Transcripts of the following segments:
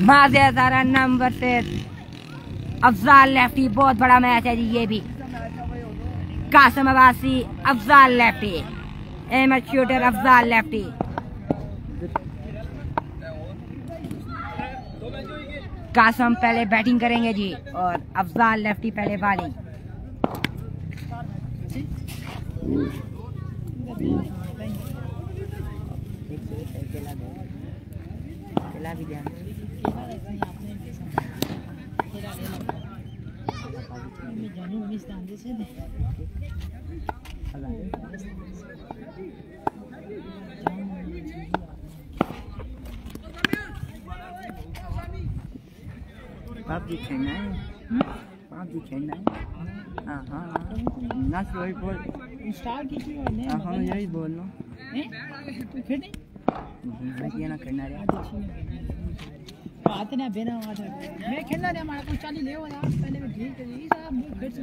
माजे हज़ार नंबर से अफजाल लेफ्टी, बहुत बड़ा मैच है जी ये भी। Kasim Abbasi, Afzal lefty, Ahmad shooter, Afzal lefty. Kasim पहले बैटिंग करेंगे जी और अफजाल लेफ्टी पहले बॉलिंग। PUBG खेलना है, PUBG खेलना है। हाँ हाँ ना वही बोल स्टार्ट कीजिए। हाँ यही बोल लो। फिर नहीं ना करना रे बात ना बिना बात मैं खेलना रे हमारा कुछ चाली ले हो यार पहले में ठीक है ये साहब मुंह फिर से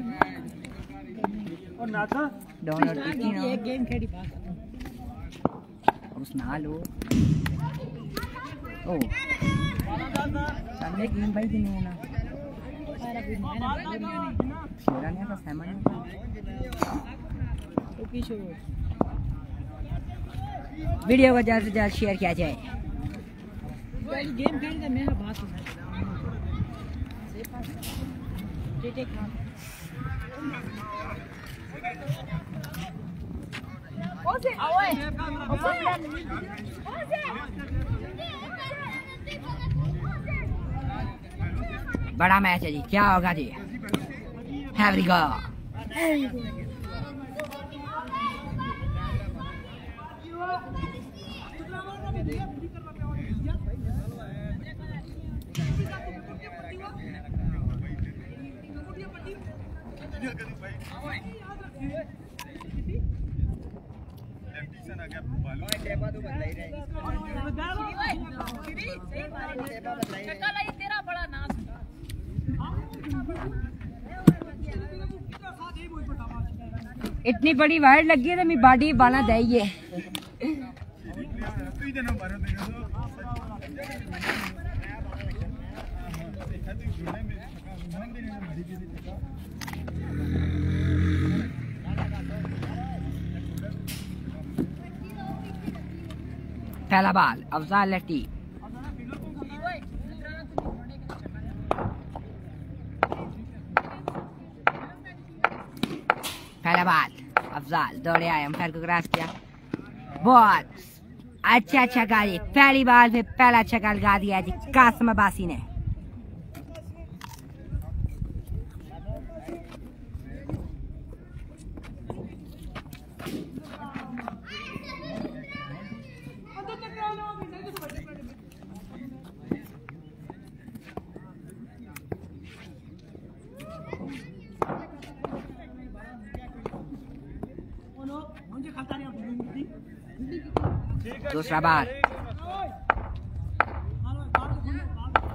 और ना था डाउनलोड की ना एक गेम खेली बात उस ना लो। ओ सामने गेम भाई नहीं है ना सारा भी मैंने शेरा ने तो सामान तो पीछे वीडियो को ज्यादा से ज्यादा शेयर किया जाए। गेम खेलने में बात बड़ा मैच है जी, क्या होगा जी? हैव वी गो इतनी बड़ी वायर लगी है तो मैं बॉडी बाना चाहिए। पहला बॉल अफजाल लेफ्टी, पहला बॉल अफजाल दौड़े आए, अंपायर को क्रॉस किया। बहुत अच्छा छक्का जी, पहली बॉल पे पहला छक्का लगा दिया जी कासिम अब्बासी ने। दूसरा बार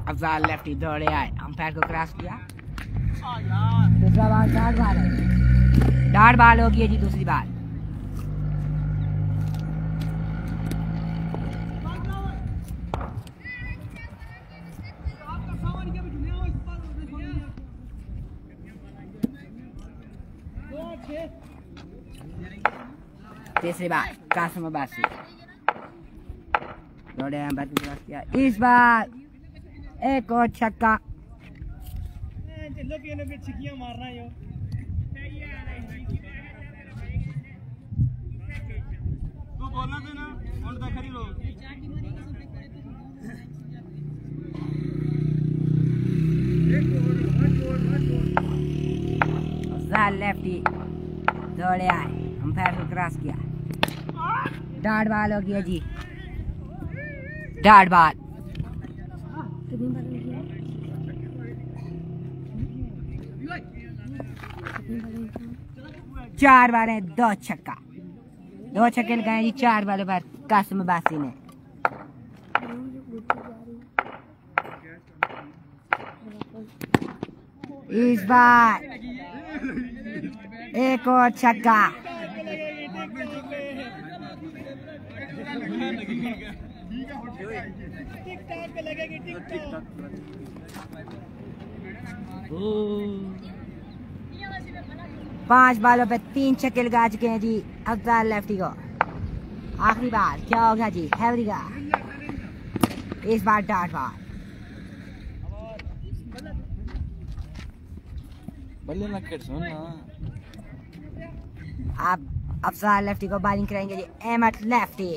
अफजाल लेफ्टी दौड़े आए, अंपायर को क्रॉस किया। दूसरा बार डार्ट बाल है, डार्ट बाल होगी है जी दूसरी बार। तीसरी बार कासिम अब्बासी दौड़े हैं, बात किया। इस बार एक और छक्का। लेफ्टी दौड़े आए, अंपायर को क्रॉस किया। डार्ट बॉल हो गया जी, डार्ट बॉल। चार बार है, दो छक्का, दो छक्के लगाए जी चार बालों पर कासिम अब्बासी ने। इस बार एक और छक्का। पांच बालों पे 3 छक्के लगा चुके हैं जी हज़ार लेफ्टी को। आखिरी बार क्या होगा जी हैवरी का, इस बार डार्ट बार। आप अफजार लेफ्टी को बॉलिंग करेंगे जी Ahmad lefty.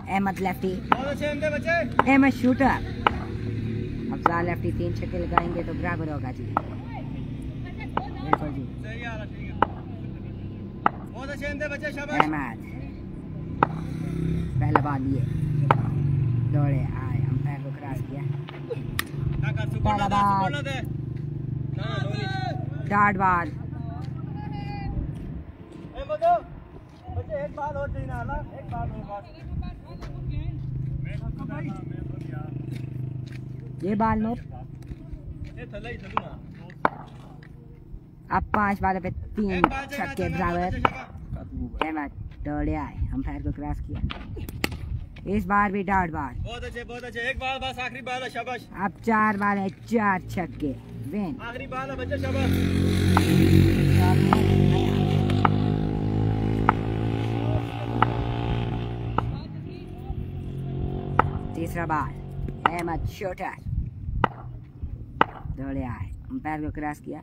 Ahmad lefty, Ahmad shooter. Afzar lefty 3 छक्के लगाएंगे तो बराबर होगा जी। बिल्कुल जी अहमद पहला बाल लिए दौड़े आए, अंपायर को क्रॉस किया। पहला बाल डार्ट बाल। ये बाल नोट। अब 5 बालों पे 3 छक्के बराबर। अहमद दौड़े आए, अंपायर को क्रॉस किया। इस बार भी डार्ट बाल। बहुत अच्छे एक बाल बस, आखिरी बाल है, शाबाश। अब 4 बाल है, 4 छक्के विन। आखिरी बाल है बच्चे, शाबाश। तीसरा बाल अहमद शूटर दौड़े आए, अंपायर को क्रॉस किया।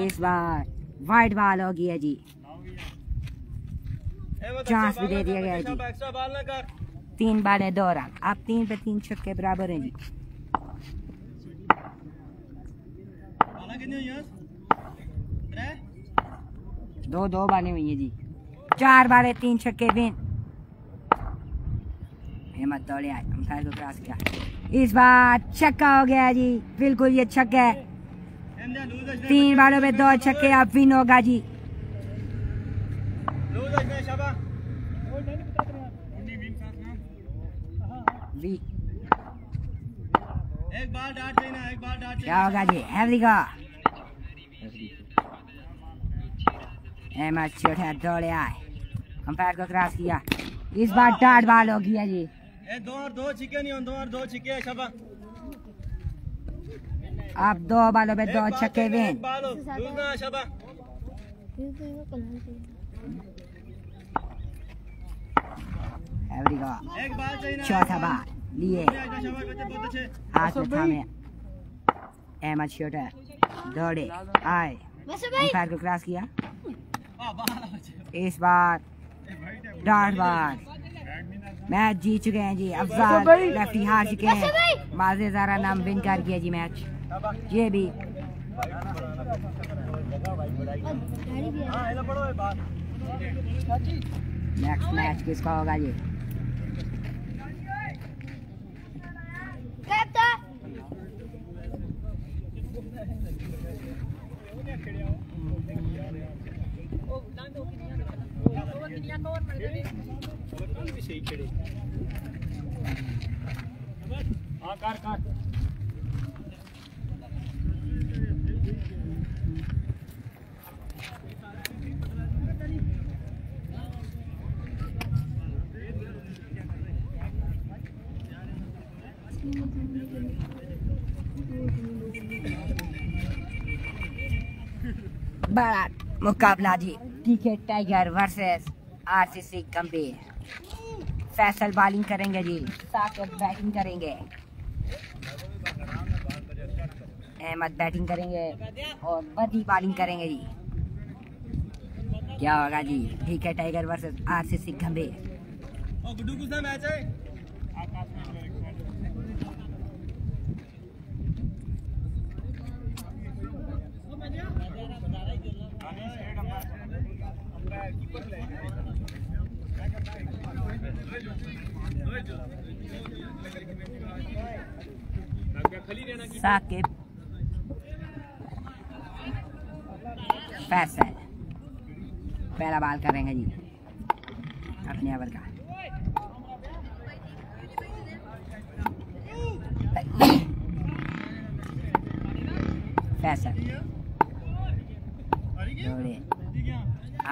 इस बार वाइट बाल हो गया जी, चांस भी दे दिया गया जी। 3 बाल है 2 रन। अब 3 पे 3 छक्के बराबर हैं जी। 2 बालें हुई हैं जी। 4 बाल है 3 छक्के विन। अहमद दौड़े आए, अंपायर को क्रॉस किया। इस बार छक्का हो गया जी, बिल्कुल ये छक्का है। 3 बालों पे 2 छक्के, अब विन होगा जी। एक बार डांट देना, एक बार डांट। क्या होगा जी हैवरी का। अहमद शूटर दौड़े आए, अंपायर को क्रॉस किया। इस बार डार्ट बाल हो गया जी। 2 छिके नहीं, 2 छिके, शाबाश। अब 2 बालों पे 2 छक्के विन। हैवरी का चौथा बाल लिए, हाथ में थामे। अहमद शूटर दौड़े आए, अंपायर को क्रॉस किया। इस बार डार्ट बाल। मैच जीत चुके हैं जी अफजार लेफ्टी, हार चुके हैं। माजे ज़ारा नाम विन कर गया जी मैच। ये भी नेक्स्ट मैच किसका होगा जी। बड़ा मुकाबला जी, टीके टाइगर वर्सेस आरसीसी गंभीर। फैसल बॉलिंग करेंगे जी, साकिब बैटिंग करेंगे, अहमद बैटिंग करेंगे और बदी बॉलिंग करेंगे जी। क्या होगा जी टीके टाइगर वर्सेस आरसीसी गंभीर। साकिब फैसल पहला बाल करेंगे जी अपने ओवर का। फैसल दौड़े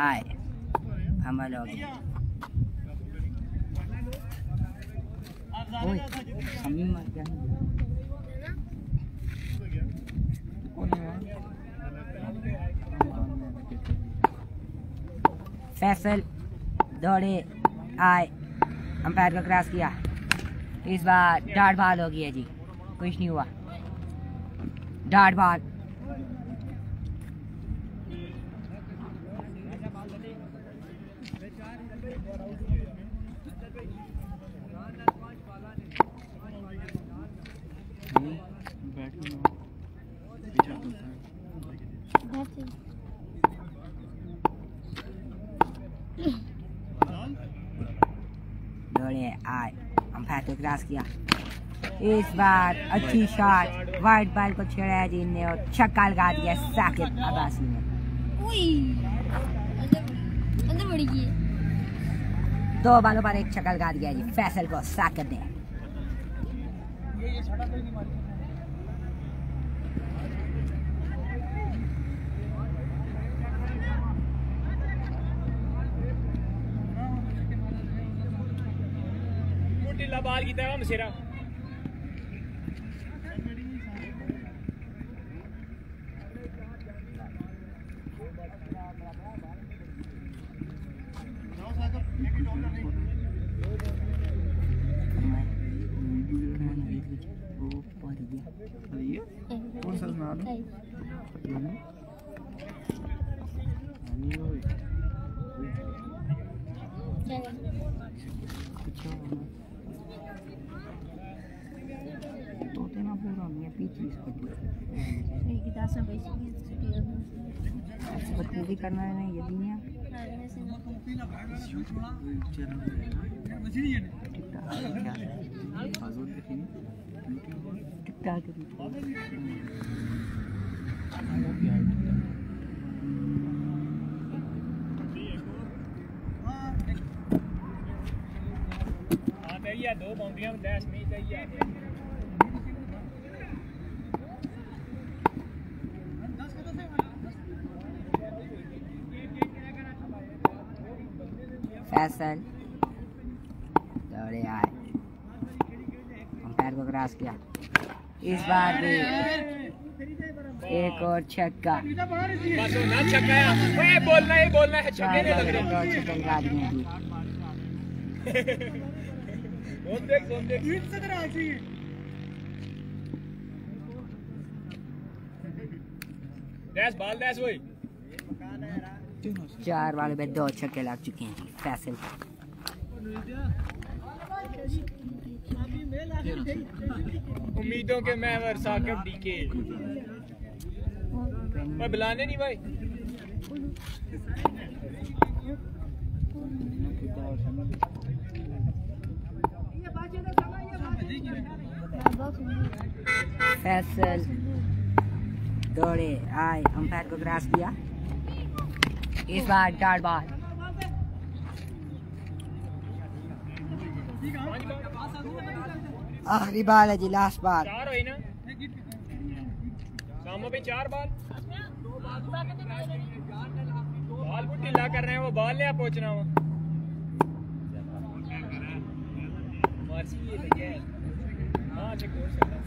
आए हमल हो गया। मर गया। फैसल दौड़े आए अंपायर को क्रॉस किया। इस बार डॉट बॉल हो गई है जी, कुछ नहीं हुआ। डॉट बॉल दौड़े आए अंपायर को क्रॉस किया। इस बार अच्छी शॉट वाइट बॉल को छेड़ा है जी ने और छक्का लगा दिया साकिब अब्बासी ने। अंदर बढ़ी गई। 2 बालों पर एक छक्का लगा दिया जी फैसल को साकिब ने। बाल की तरह मसेरा भी करना है ना ये दुनिया दो बाउंड्रियां 10 में चाहिए। फैसल दौड़े आए अंपायर को क्रॉस किया। इस बार भी एक और छक्का। बोलना है छक्के नहीं लग रहे। और छक्का लगा दिए जी। डैश बाल डैश वही 4 बालों पे 2 छक्के लग चुके हैं जी फैसल। उम्मीदों के महवर साकिब डीके मैं बुलाने नहीं भाई। फैसल दौड़े आए अंपायर को क्रॉस किया। इस बार डॉट बॉल आखिरी बाल है जी लास्ट बाल। 4 हुई ना सामने पे 4 बाल को ढीला कर रहे हैं वो बाल ले पहुंचना वो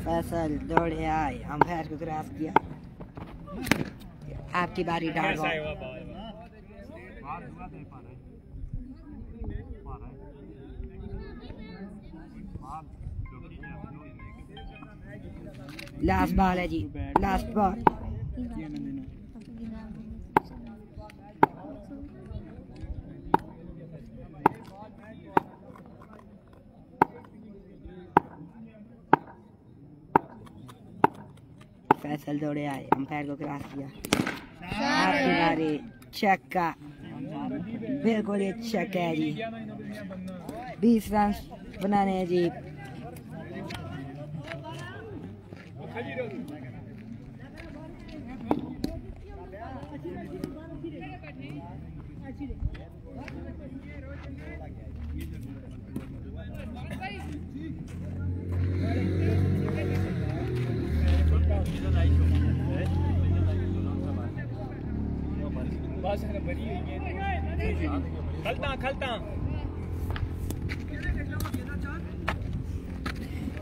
फैसल दौड़े आए अंपायर को क्रॉस किया। आपकी बारी डॉट बॉल। लास्ट बॉल है जी लास्ट बॉल। फैसल दौड़े आए अंपायर को क्रॉस किया। आपकी बारी छक्का बिल्कुल ये छक्का है जी। 20 रन बनाने हैं जी।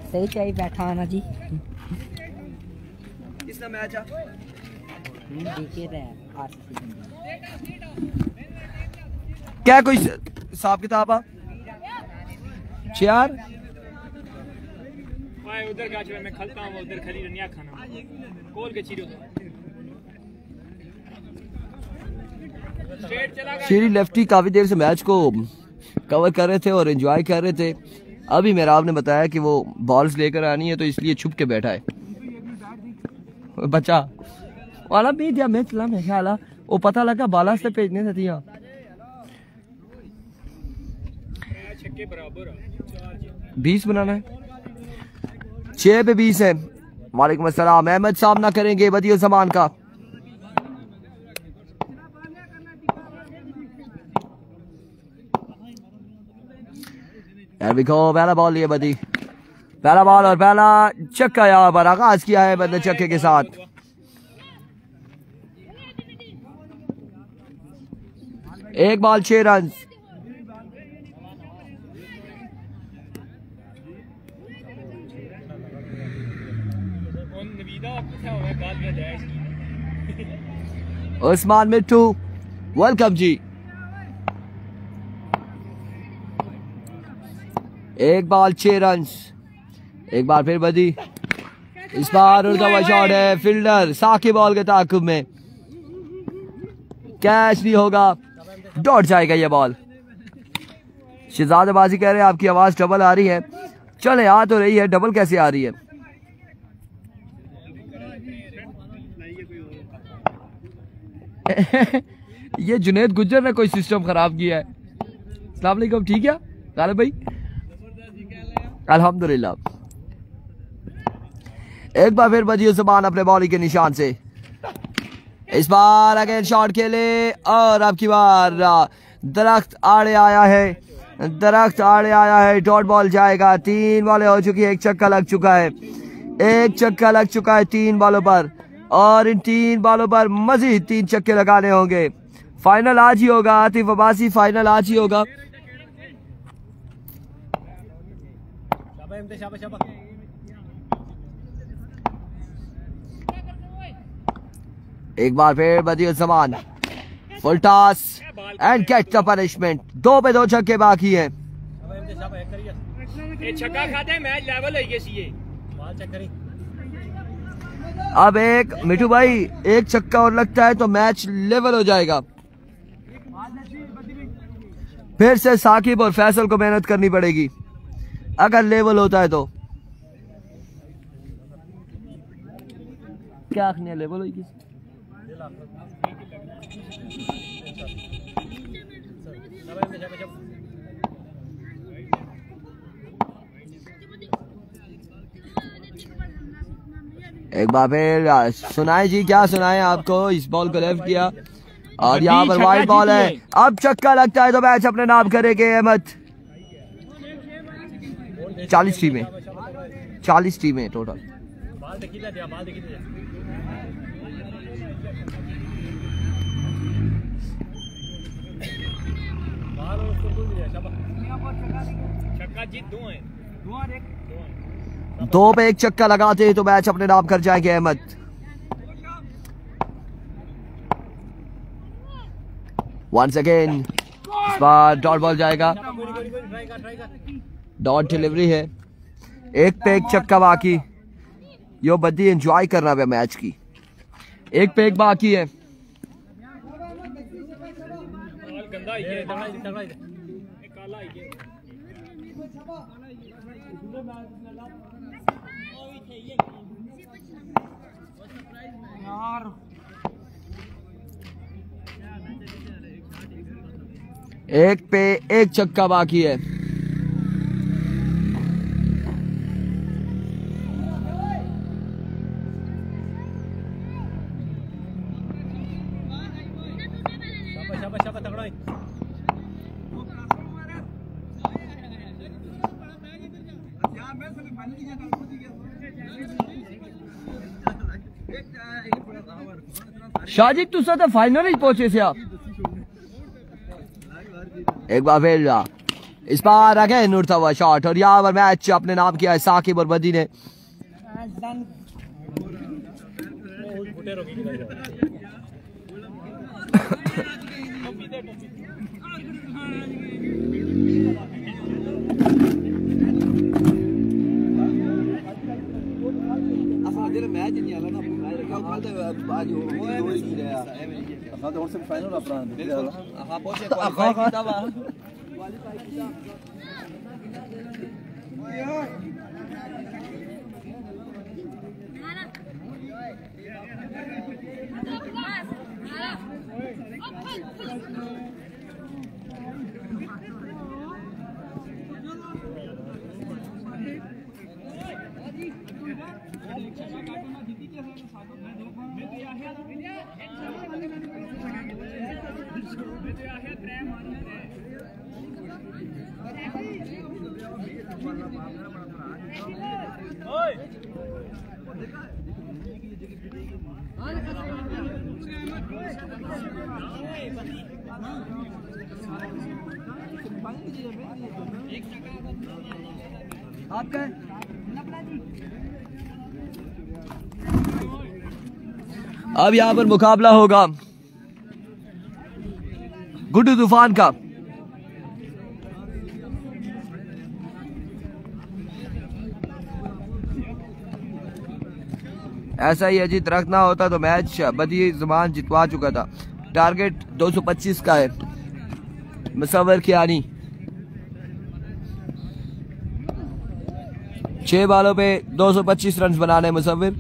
सही चाहिए बैठा आना जी। किसका मैच है? क्या कोई हिसाब किताब आ? चार उधर गाछ में खलता हूँ, उधर खली रनिया खाना कोल के चीरो श्री लेफ्टी काफी देर से मैच को कवर कर रहे थे और एंजॉय कर रहे थे। अभी मेरा आपने बताया कि वो बॉल्स लेकर आनी है तो इसलिए छुप के बैठा है। बच्चा वाला भी दिया मैं चला मैं ख्याल वो पता लगा बाला से भेजने से दिया 20 बनाना है 6 पे 20 है। वालेकुम अस्सलाम अहमद सामना करेंगे बदियो सामान का। पहला बॉल लिया बदी, पहला बॉल और पहला छक्का यहाँ पर आगाज किया है बदले छक्के के साथ। एक बॉल 6 रन। उस्मान मिट्टू वेलकम जी। एक बॉल 6 रन। एक बार फिर बदी, इस बार उड़ता हुआ शॉट है, फील्डर साकी बॉल के ताकुब में, कैच नहीं होगा, डॉट जाएगा ये बॉल। शहजादबाजी कह रहे हैं आपकी आवाज डबल आ रही है। चले आ तो रही है, डबल कैसे आ रही है? ये जुनेद गुज्जर ने कोई सिस्टम खराब किया है। अस्सलाम वालेकुम, ठीक है गालिब भाई? अल्हम्दुलिल्लाह। एक बार फिर बजी उस्मान अपने बॉलिंग के निशान से, इस बार अगेन शॉट खेले और अब की बार दरख्त आड़े आया है, दरख्त आड़े आया है, डॉट बॉल जाएगा। 3 बॉलें हो चुकी है, एक छक्का लग चुका है, एक छक्का लग चुका है 3 बॉलों पर और इन 3 बॉलों पर मजीद 3 छक्के लगाने होंगे। फाइनल आज ही होगा आतिफ अब्बासी, फाइनल आज ही होगा। एक बार फिर बदी Usman full toss and get the punishment. 2 पे 2 छक्के बाकी हैं। छक्का खाते मैच लेवल है ये अब एक मिठू भाई एक छक्का और लगता है तो मैच लेवल हो जाएगा। फिर से साकिब और फैसल को मेहनत करनी पड़ेगी अगर लेवल होता है तो। क्या आखने लेवल होगी? एक बार फिर सुनाए जी, क्या सुनाए आपको? इस बॉल को लेफ्ट किया और यहाँ पर वाइड बॉल है। अब छक्का लगता है तो मैच अपने नाम करेंगे अहमद। 40 टीमें टोटल। दो पे एक छक्का लगाते तो मैच अपने नाम कर जाएंगे अहमद। वंस अगेन इस बार डॉट बॉल जाएगा, डॉट डिलीवरी है। एक पे एक छक्का बाकी। यो बद्दी एंजॉय कर रहा है मैच की। एक पे एक बाकी है। एक पे एक छक्का बाकी है। शाजिद तुसा तो फाइनल ही पहुंचे से आप एक बार फिर इस बार अगेन उड़ता हुआ शॉट और यहाँ पर मैच अपने नाम किया है साकिब और बदी ने। अब यहाँ पर मुकाबला होगा गुड्डू तूफान का। ऐसा ही है जी, दरख्त ना होता तो मैच बदी ज़मान जितवा चुका था। टारगेट 225 का है मुसव्वर की आनी। 6 बालों पे 225 रन बनाने मुसव्वर।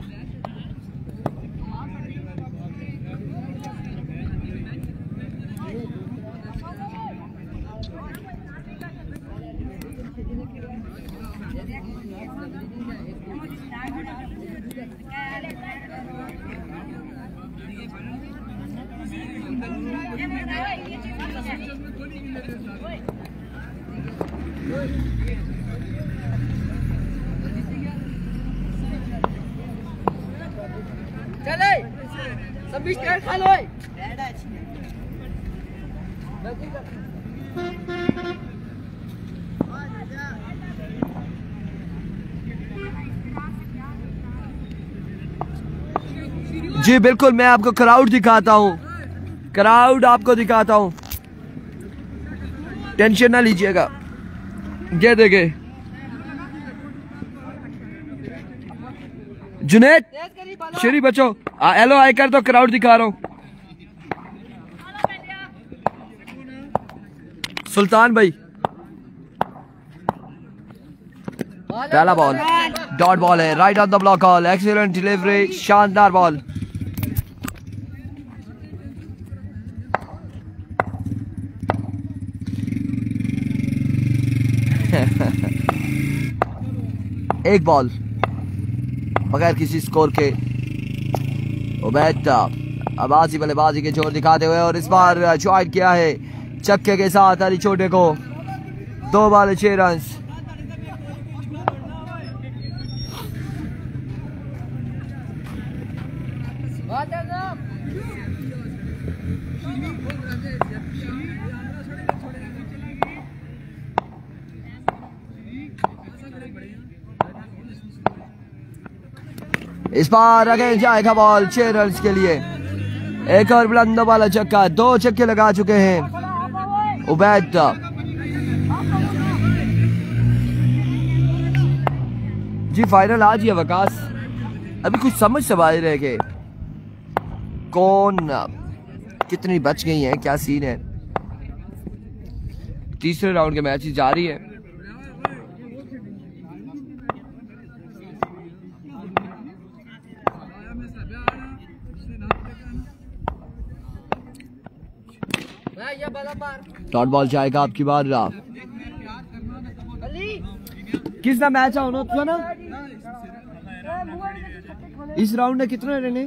जी बिल्कुल, मैं आपको क्राउड दिखाता हूँ, क्राउड आपको दिखाता हूँ, टेंशन ना लीजिएगा। ये देखे जुनेद शेरी बचो, हेलो आई कर दो, क्राउड दिखा रहा हूँ। सुल्तान भाई पहला बॉल डॉट बॉल है, right on the block call, excellent delivery, शानदार बॉल। एक बॉल बगैर किसी स्कोर के उबैद अब्बासी बल्लेबाजी के जोर दिखाते हुए, और इस बार ज्वाइन किया है चक्के के साथ अली छोटे को। 2 बॉल 6 रन। इस बार अगेन जाएगा बॉल 6 रन के लिए। एक और बुलंद वाला चक्का, 2 चक्के लगा चुके हैं उबैद। जी फाइनल आज ही है वकास, अभी कुछ समझ से बाहर रह गए, कौन कितनी बच गई हैं, क्या सीन है। तीसरे राउंड के मैच जारी है। डॉट बॉल जाएगा आपकी बार। किसका मैच है ना इस राउंड में, कितने रन है?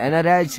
NRH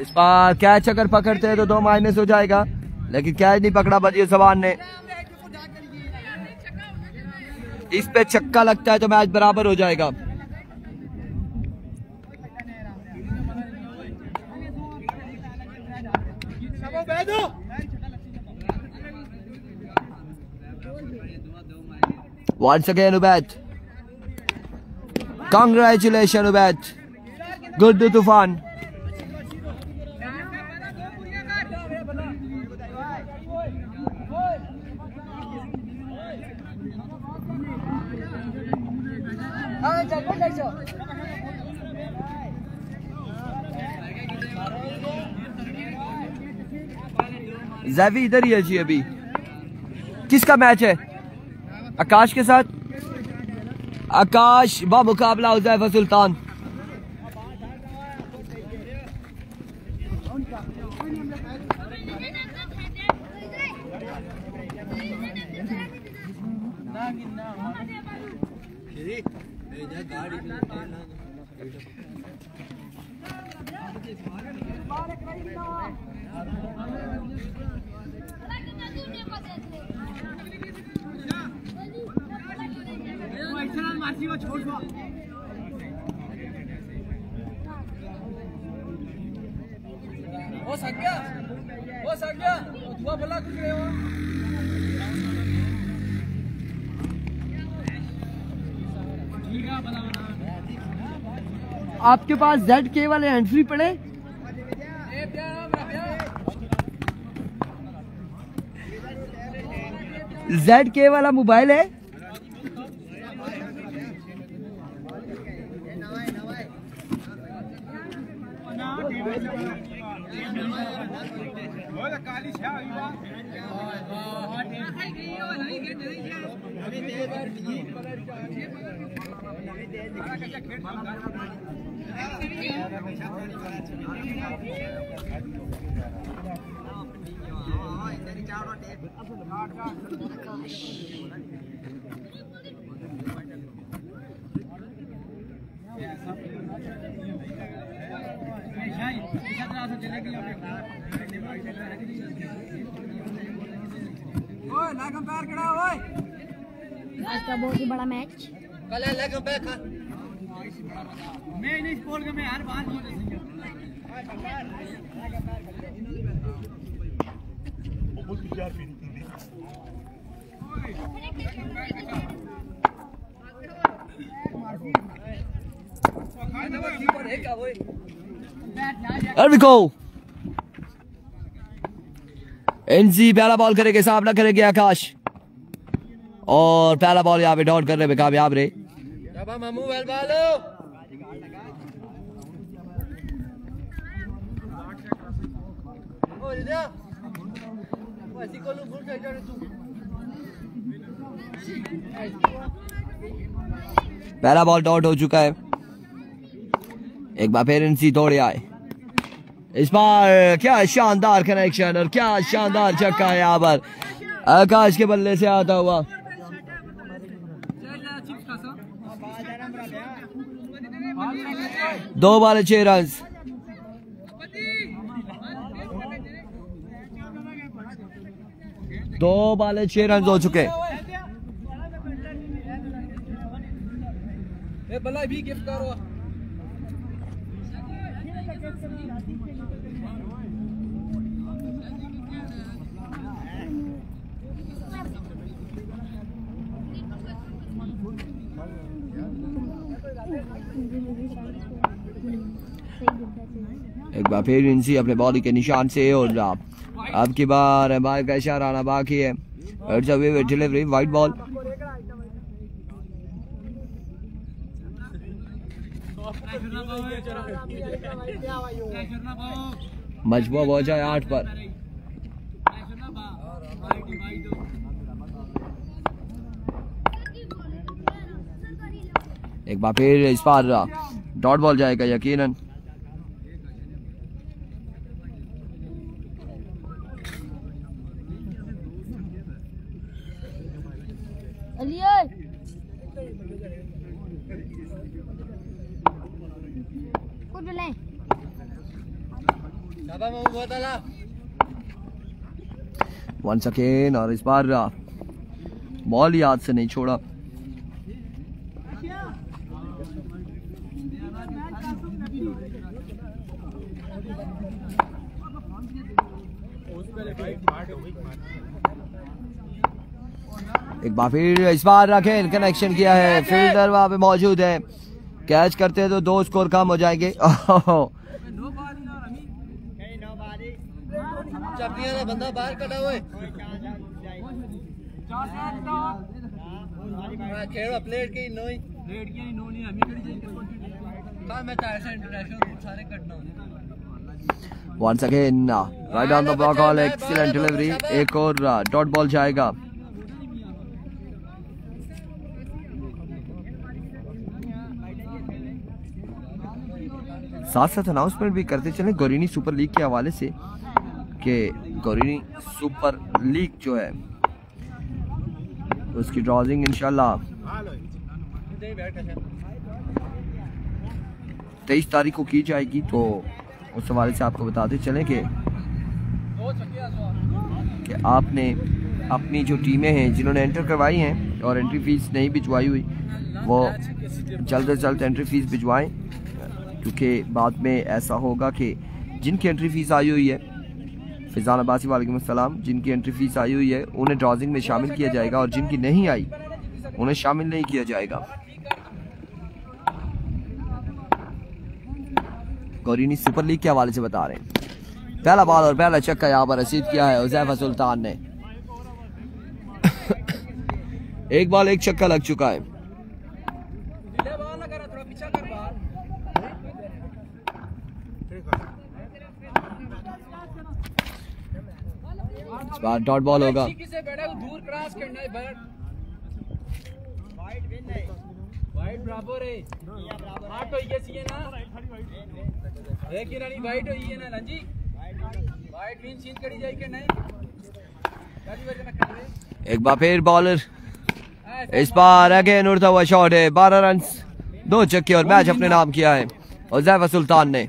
इस बार कैच अगर पकड़ते हैं तो 2 माइनस हो जाएगा, लेकिन कैच नहीं पकड़ा बजी जवान ने। इस पे छक्का लगता है तो मैच बराबर हो जाएगा। Once again Ubaid, congratulations Ubaid, good to Tufan. ज़ैवी इधर ही है जी। अभी किसका मैच है? आकाश के साथ। आकाश बा मुकाबला हुज़ैफा सुल्तान। आपके पास ZK वाले हैंड फ्री पड़े? ZK वाला मोबाइल है? आज का बहुत ही बड़ा match. There we go. NC पहला बॉल करेंगे, सामना करेंगे आकाश, और पहला बॉल यहाँ पे डॉट करने में कामयाब रहे। पहला बॉल डॉट हो चुका है। एक बार फिर एनसी तोड़े आए। इस बार क्या शानदार कनेक्शन और क्या शानदार छक्का है यहाँ पर आकाश के बल्ले से आता हुआ। दो बॉल 6 रन। दो बॉल 6 रन हो चुके। एक बार फिर इनसी अपने बॉडी के निशान से, और अब की बार बाहर का इशारा आना बाकी है। Delivery white ball. मजबूर हो जाए 8 पर। एक बार फिर इस बार डॉट बॉल जाएगा यकीनन। वंस अगेन, और इस बार बॉल याद से नहीं छोड़ा। एक बार फिर इस बार अगेन कनेक्शन किया है, फील्डर वहां पे मौजूद है, कैच करते हैं तो 2 स्कोर कम हो जाएंगे। बंदा बाहर कटा हुआ है, प्लेट की नोई Once again, right on the block, all excellent delivery. एक और डॉट बॉल जाएगा। साथ साथ अनाउंसमेंट भी करते चले गोरिनी सुपर लीग के हवाले से कि गोरिनी सुपर लीग जो है उसकी ड्रॉजिंग इंशाल्लाह 23 तारीख को की जाएगी। तो उस हवाले से आपको बताते चलें कि आपने अपनी जो टीमें हैं जिन्होंने एंटर करवाई हैं और एंट्री फीस नहीं भिजवाई हुई वो जल्द से जल्द एंट्री फीस भिजवाएं, क्योंकि बाद में ऐसा होगा कि जिनकी एंट्री फीस आई हुई है, फिजान अब्बासी वालेकुम अस्सलाम, जिनकी एंट्री फीस आई हुई है उन्हें ड्रॉजिंग में शामिल किया जाएगा और जिनकी नहीं आई उन्हें शामिल नहीं किया जाएगा। गोरिनी सुपर लीग के हवाले से बता रहे हैं। पहला बॉल और पहला छक्का यहाँ पर रसीद किया है हुज़ैफा सुल्तान ने। एक बॉल एक छक्का लग चुका है। इस बार डॉट बॉल होगा। एक बार फिर बॉलर, इस बार अगेन उड़ता हुआ शॉट है। 12 रन 2 छक्के और मैच अपने नाम किया है हुज़ैफा सुल्तान ने।